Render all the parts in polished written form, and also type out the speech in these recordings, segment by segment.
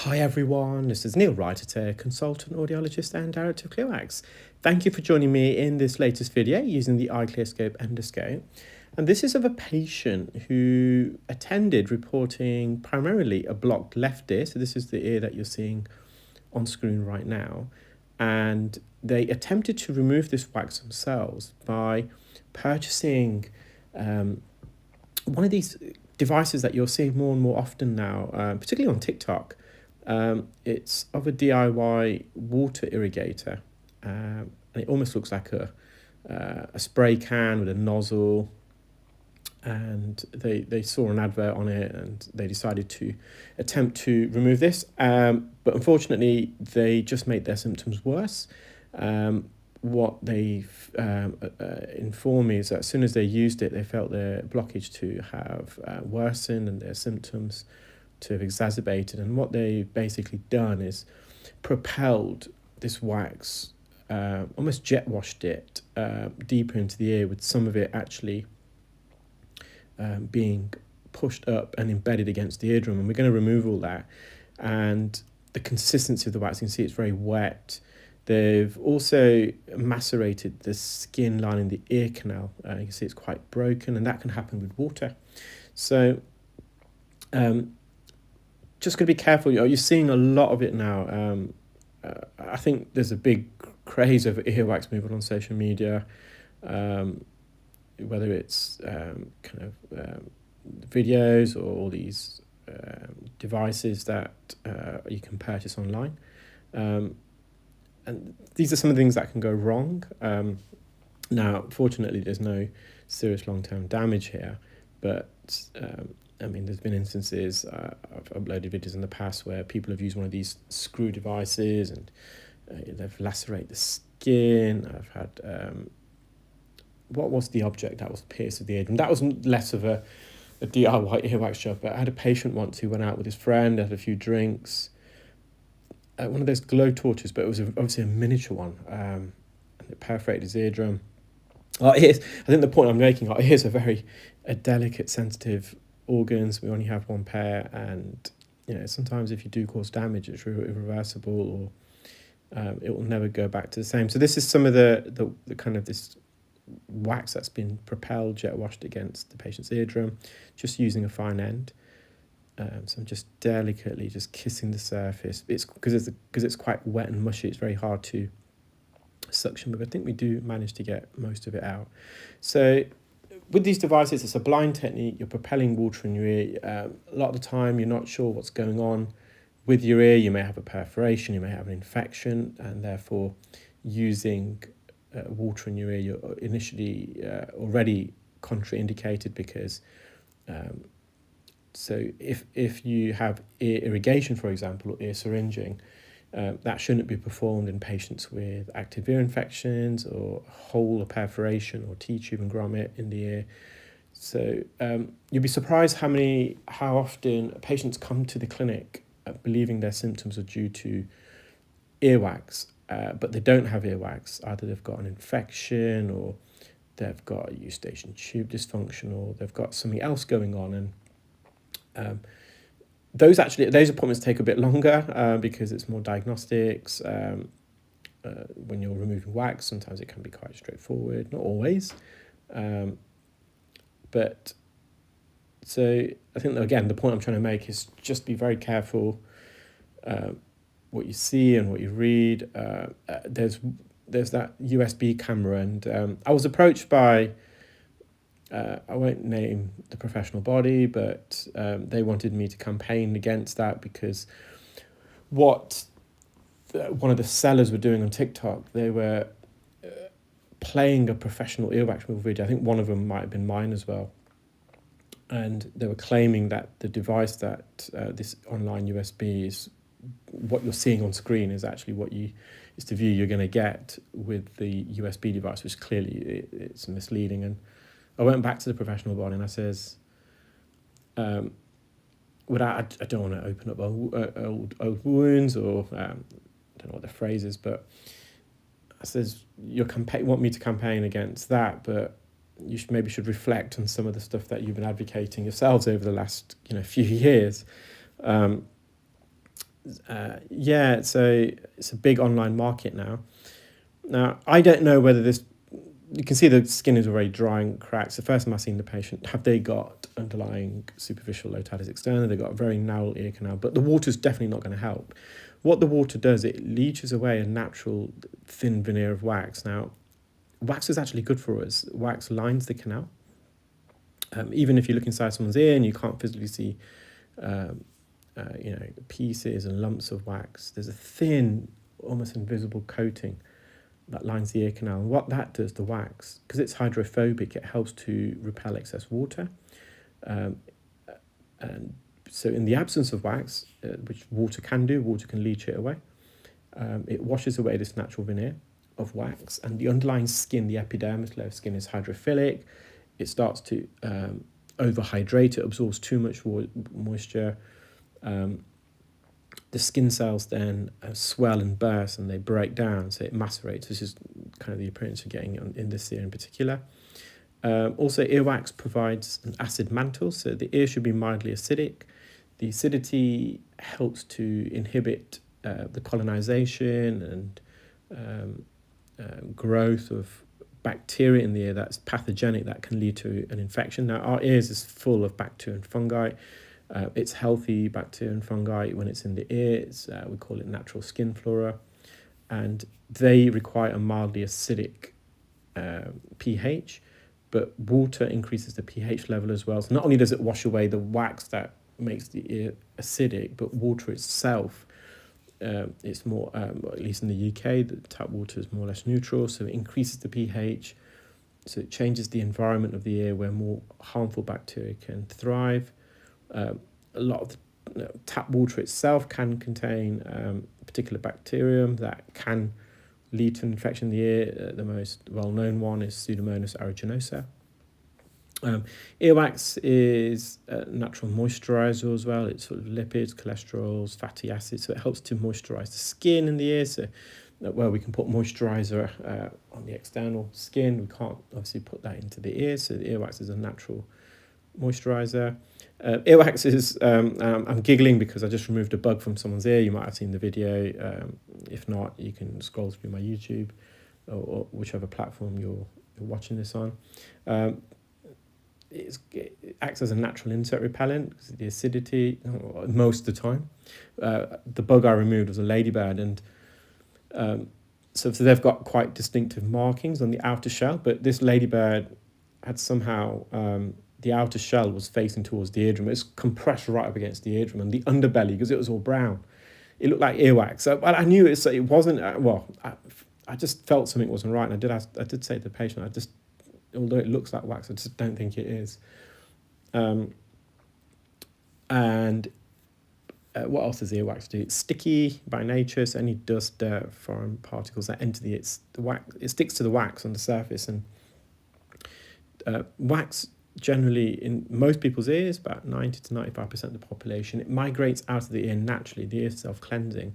Hi everyone, this is Neel Raithatha, consultant audiologist and director of earwax. Thank you for joining me in this latest video using the iClearScope Endoscope. And this is of a patient who attended reporting primarily a blocked left ear. So this is the ear that you're seeing on screen right now. And they attempted to remove this wax themselves by purchasing one of these devices that you're seeing more and more often now, particularly on TikTok. It's of a DIY water irrigator, and it almost looks like a spray can with a nozzle. And they saw an advert on it and they decided to attempt to remove this. But unfortunately, they just made their symptoms worse. What they informed me is that as soon as they used it, they felt their blockage to have worsened and their symptoms to have exacerbated. And what they've basically done is propelled this wax, almost jet washed it deeper into the ear, with some of it actually being pushed up and embedded against the eardrum. And we're going to remove all that. And the consistency of the wax, you can see it's very wet. They've also macerated the skin lining the ear canal. You can see it's quite broken, and that can happen with water. So just going to be careful. You're seeing a lot of it now. I think there's a big craze of earwax movement on social media, whether it's videos or all these devices that you can purchase online. And these are some of the things that can go wrong. Now, fortunately, there's no serious long-term damage here, but there's been instances, I've uploaded videos in the past where people have used one of these screw devices and they've lacerated the skin. I've had, what was the object that was pierced with the eardrum? That was less of a DIY earwax job, but I had a patient once who went out with his friend, had a few drinks, one of those glow torches, but it was obviously a miniature one, and it perforated his eardrum. Our ears, I think the point I'm making, our ears are very delicate, sensitive organs. We only have one pair, and sometimes if you do cause damage, it's irreversible, or it will never go back to the same. So this is some of the kind of this wax that's been propelled, jet washed against the patient's eardrum, just using a fine end. So I'm just delicately just kissing the surface. It's because it's quite wet and mushy. It's very hard to suction, but I think we do manage to get most of it out. So with these devices, it's a blind technique. You're propelling water in your ear. A lot of the time, you're not sure what's going on with your ear. You may have a perforation, you may have an infection, and therefore using water in your ear, you're initially already contraindicated because so if you have ear irrigation, for example, or ear syringing, that shouldn't be performed in patients with active ear infections or hole or perforation or T-tube and grommet in the ear. So you'd be surprised how often patients come to the clinic believing their symptoms are due to earwax, but they don't have earwax. Either they've got an infection, or they've got a eustachian tube dysfunction, or they've got something else going on. And those appointments take a bit longer because it's more diagnostics. When you're removing wax, sometimes it can be quite straightforward, not always. But so I think that, again, the point I'm trying to make is just be very careful what you see and what you read. There's that USB camera, and I was approached by, I won't name the professional body, but they wanted me to campaign against that because what one of the sellers were doing on TikTok, they were playing a professional earwax removal video. I think one of them might have been mine as well. And they were claiming that the device that this online USB is, what you're seeing on screen is actually is the view you're going to get with the USB device, which clearly it's misleading. And I went back to the professional body and I says, I don't want to open up old wounds, or I don't know what the phrase is, but I says, you want me to campaign against that, but you should reflect on some of the stuff that you've been advocating yourselves over the last few years. Yeah, so it's a big online market now. Now, I don't know whether this, you can see the skin is already dry and cracks. The first time I seen the patient, have they got underlying superficial otitis externa? They've got a very narrow ear canal, but the water's definitely not going to help. What the water does, it leaches away a natural thin veneer of wax. Now, wax is actually good for us. Wax lines the canal. Even if you look inside someone's ear and you can't physically see, pieces and lumps of wax, there's a thin, almost invisible coating that lines the ear canal. And what that does, the wax, because it's hydrophobic, it helps to repel excess water. And so in the absence of wax, which water can do, water can leach it away. It washes away this natural veneer of wax, and the underlying skin, the epidermis layer of skin, is hydrophilic. It starts to overhydrate, it absorbs too much moisture. The skin cells then swell and burst and they break down, so it macerates. This is kind of the appearance you're getting in this ear in particular. Also, earwax provides an acid mantle, so the ear should be mildly acidic. The acidity helps to inhibit the colonization and growth of bacteria in the ear that's pathogenic, that can lead to an infection. Now, our ears is full of bacteria and fungi. It's healthy bacteria and fungi when it's in the ear. We call it natural skin flora, and they require a mildly acidic pH, but water increases the pH level as well. So not only does it wash away the wax that makes the ear acidic, but water itself, it's more, at least in the UK, the tap water is more or less neutral, so it increases the pH, so it changes the environment of the ear where more harmful bacteria can thrive. A lot of tap water itself can contain particular bacterium that can lead to an infection in the ear. The most well-known one is Pseudomonas aeruginosa. Earwax is a natural moisturizer as well. It's sort of lipids, cholesterols, fatty acids, so it helps to moisturize the skin in the ear. So where we can put moisturizer on the external skin, we can't obviously put that into the ear, so the earwax is a natural moisturizer. Earwax is, I'm giggling because I just removed a bug from someone's ear. You might have seen the video. If not, you can scroll through my YouTube or whichever platform you're watching this on. It acts as a natural insect repellent because of the acidity most of the time. The bug I removed was a ladybird, and so they've got quite distinctive markings on the outer shell, but this ladybird had somehow, the outer shell was facing towards the eardrum. It's compressed right up against the eardrum, and the underbelly, because it was all brown, it looked like earwax. So, well, I knew it wasn't, I just felt something wasn't right, and I did say to the patient, although it looks like wax, I just don't think it is. What else does earwax do? It's sticky by nature, so any dust, dirt, foreign particles that enter the wax, it sticks to the wax on the surface. And wax generally in most people's ears, about 90 to 95% of the population, it migrates out of the ear naturally. The ear is self-cleansing.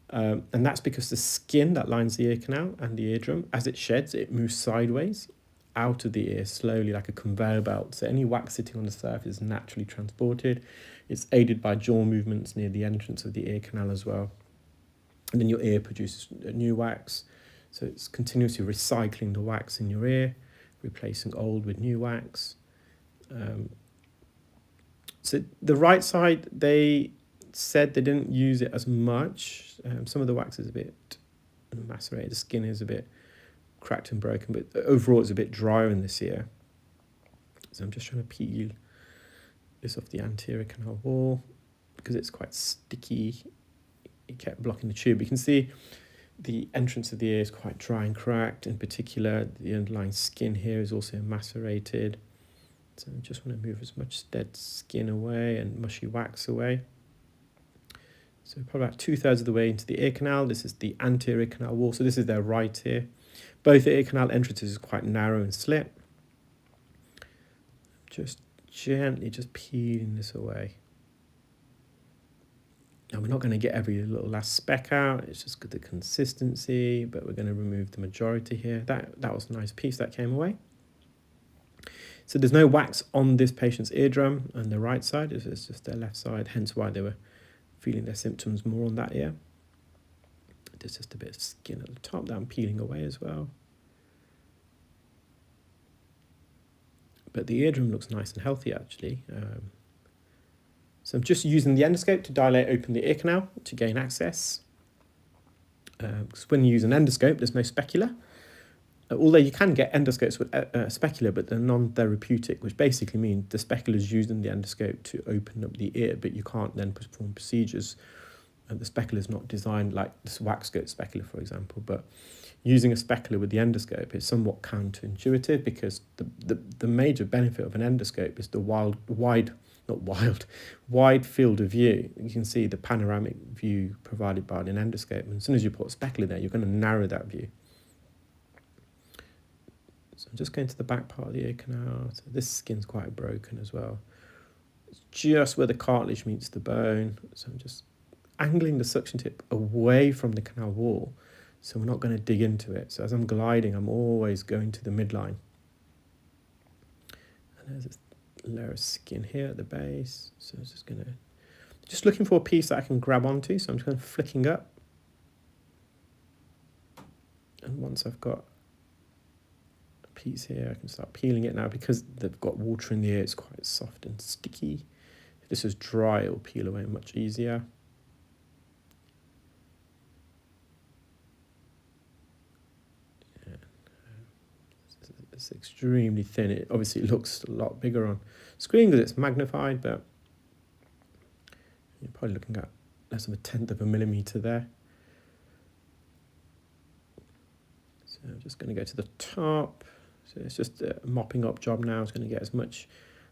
And that's because the skin that lines the ear canal and the eardrum, as it sheds, it moves sideways out of the ear slowly like a conveyor belt. So any wax sitting on the surface is naturally transported. It's aided by jaw movements near the entrance of the ear canal as well. And then your ear produces new wax. So it's continuously recycling the wax in your ear, replacing old with new wax. So the right side, they said they didn't use it as much. Some of the wax is a bit macerated. The skin is a bit cracked and broken, but overall it's a bit drier in this ear. So I'm just trying to peel this off the anterior canal wall because it's quite sticky. It kept blocking the tube. You can see the entrance of the ear is quite dry and cracked. In particular, the underlying skin here is also macerated. So I just want to move as much dead skin away and mushy wax away. So probably about 2/3 of the way into the ear canal. This is the anterior canal wall. So this is their right ear. Both ear canal entrances is quite narrow and slit. Just gently just peeling this away. Now we're not going to get every little last speck out. It's just good the consistency, but we're going to remove the majority here. That was a nice piece that came away. So there's no wax on this patient's eardrum on the right side. It's just their left side, hence why they were feeling their symptoms more on that ear. There's just a bit of skin at the top that I'm peeling away as well. But the eardrum looks nice and healthy actually. So I'm just using the endoscope to dilate open the ear canal to gain access. Because when you use an endoscope, there's no specula. Although you can get endoscopes with specula, but they're non-therapeutic, which basically means the specula is used in the endoscope to open up the ear, but you can't then perform procedures. The specula is not designed like this wax skirt specula, for example, but using a specula with the endoscope is somewhat counterintuitive, because the major benefit of an endoscope is the wide field of view. You can see the panoramic view provided by an endoscope, and as soon as you put a specula there, you're going to narrow that view. So I'm just going to the back part of the ear canal. So this skin's quite broken as well. It's just where the cartilage meets the bone. So I'm just angling the suction tip away from the canal wall, so we're not going to dig into it. So as I'm gliding, I'm always going to the midline. And there's this layer of skin here at the base. So I'm just looking for a piece that I can grab onto. So I'm just kind of flicking up. And once I've got a piece here, I can start peeling it now. Because they've got water in the ear, it's quite soft and sticky. If this was dry, it'll peel away much easier. It's extremely thin. It obviously looks a lot bigger on screen because it's magnified, but you're probably looking at less of 1/10 of a millimeter there. So I'm just going to go to the top. So it's just a mopping up job now. It's going to get as much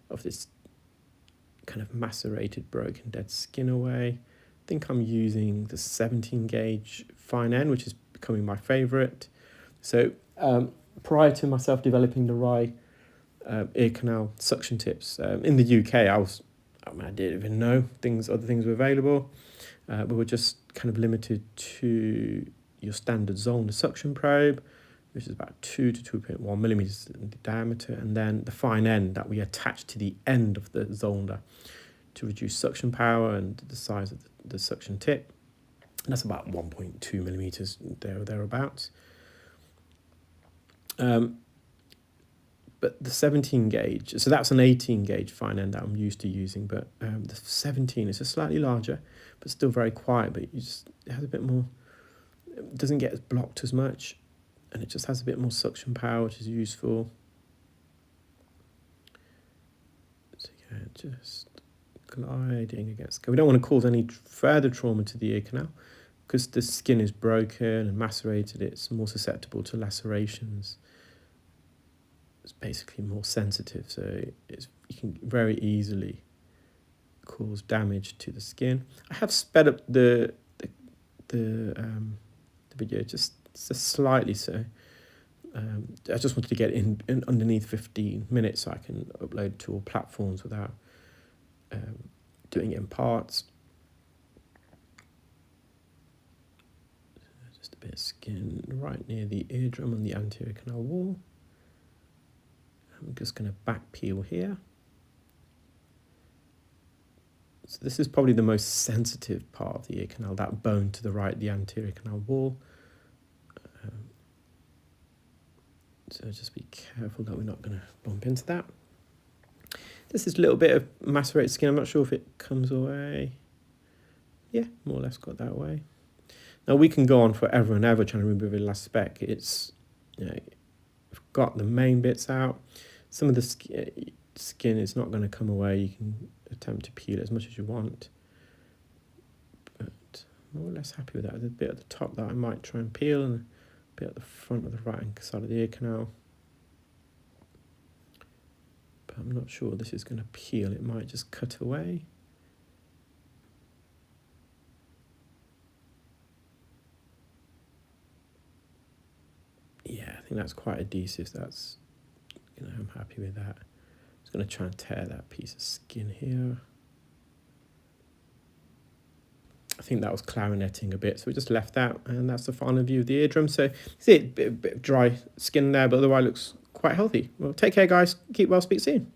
of this kind of macerated, broken, dead skin away. I think I'm using the 17 gauge fine end, which is becoming my favorite. So prior to myself developing the Rye ear canal suction tips, in the UK, I didn't even know other things were available. We were just kind of limited to your standard Zollner suction probe, which is about 2 to 2.1 millimeters in diameter, and then the fine end that we attach to the end of the Zollner to reduce suction power and the size of the suction tip. And that's about 1.2 millimeters there or thereabouts. But the 17 gauge, so that's an 18 gauge fine end that I'm used to using, but the 17 is just slightly larger, but still very quiet, but it has a bit more, it doesn't get blocked as much, and it just has a bit more suction power, which is useful. So yeah, just gliding against. We don't want to cause any further trauma to the ear canal, because the skin is broken and macerated, it's more susceptible to lacerations. It's basically more sensitive, so you can very easily cause damage to the skin. I have sped up the video just slightly, so I just wanted to get in underneath 15 minutes so I can upload to all platforms without doing it in parts. Just a bit of skin right near the eardrum and the anterior canal wall. I'm just going to back peel here. So this is probably the most sensitive part of the ear canal, that bone to the right, the anterior canal wall. So just be careful that we're not going to bump into that. This is a little bit of macerated skin. I'm not sure if it comes away. Yeah, more or less got that way. Now we can go on forever and ever trying to remove the last speck. It's, I've got the main bits out. Some of the skin is not going to come away. You can attempt to peel it as much as you want. But I'm more or less happy with that. There's a bit at the top that I might try and peel, and a bit at the front of the right side of the ear canal. But I'm not sure this is going to peel. It might just cut away. Yeah, I think that's quite adhesive. That's, I'm happy with that. I'm just going to try and tear that piece of skin here. I think that was clarinetting a bit, so we just left that, and that's the final view of the eardrum. So you see a bit of dry skin there, but otherwise looks quite healthy. Well, take care, guys. Keep well. Speak soon.